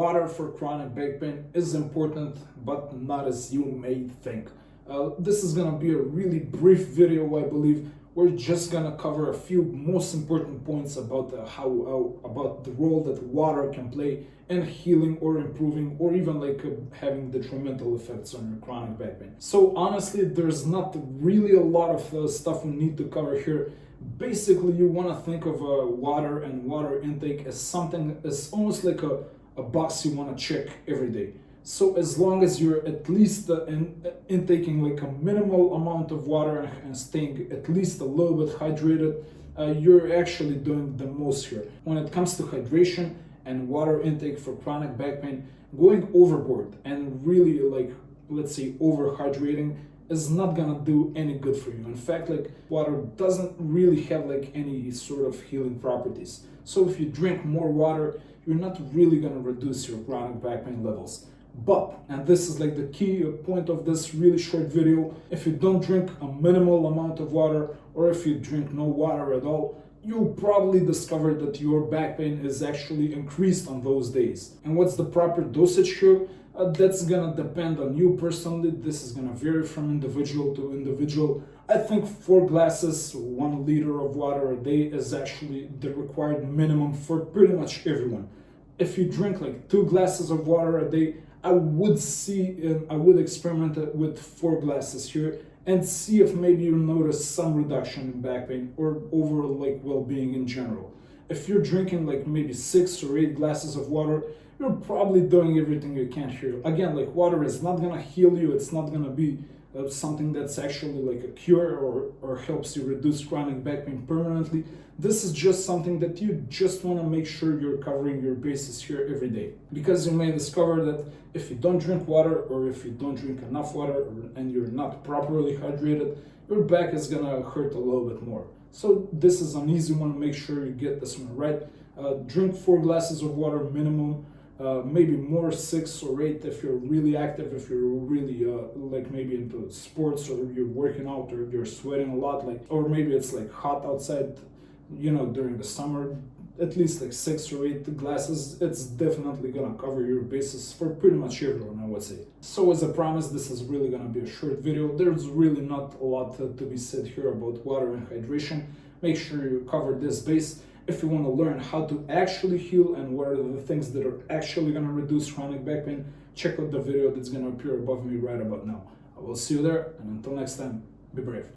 water for chronic back pain is important, but not as you may think. This is gonna be a really brief video, I believe. We're just gonna cover a few most important points about about the role that water can play in healing or improving or even having detrimental effects on your chronic back pain. So honestly, there's not really a lot of stuff we need to cover here. Basically, you want to think of water and water intake as something as almost like a box you want to check every day. So as long as you're at least intaking like a minimal amount of water and staying at least a little bit hydrated, you're actually doing the most here. When it comes to hydration and water intake for chronic back pain, going overboard and really let's say overhydrating is not gonna do any good for you. In fact, water doesn't really have any sort of healing properties. So if you drink more water, you're not really gonna reduce your chronic back pain levels. But, and this is the key point of this really short video, if you don't drink a minimal amount of water, or if you drink no water at all, you'll probably discover that your back pain is actually increased on those days. And what's the proper dosage here? That's gonna depend on you personally. This is gonna vary from individual to individual. I think 4 glasses, 1 liter of water a day is actually the required minimum for pretty much everyone. If you drink 2 glasses of water a day, I would experiment with 4 glasses here and see if maybe you notice some reduction in back pain or overall well-being in general. If you're drinking maybe 6 or 8 glasses of water, you're probably doing everything you can here. Again, water is not gonna heal you. It's not gonna be something that's actually a cure or helps you reduce chronic back pain permanently. This is just something that you just want to make sure you're covering your bases here every day. Because you may discover that if you don't drink water or if you don't drink enough water and you're not properly hydrated, your back is gonna hurt a little bit more. So this is an easy one. Make sure you get this one right. Drink 4 glasses of water minimum. Maybe more 6 or 8 if you're really active, if you're really maybe into sports or you're working out or you're sweating a lot, or maybe it's hot outside, during the summer. At least 6 or 8 glasses, it's definitely gonna cover your bases for pretty much everyone, I would say. So as I promised, this is really gonna be a short video. There's really not a lot to be said here about water and hydration. Make sure you cover this base. If you want to learn how to actually heal and what are the things that are actually going to reduce chronic back pain, check out the video that's going to appear above me right about now. I will see you there, and until next time, be brave.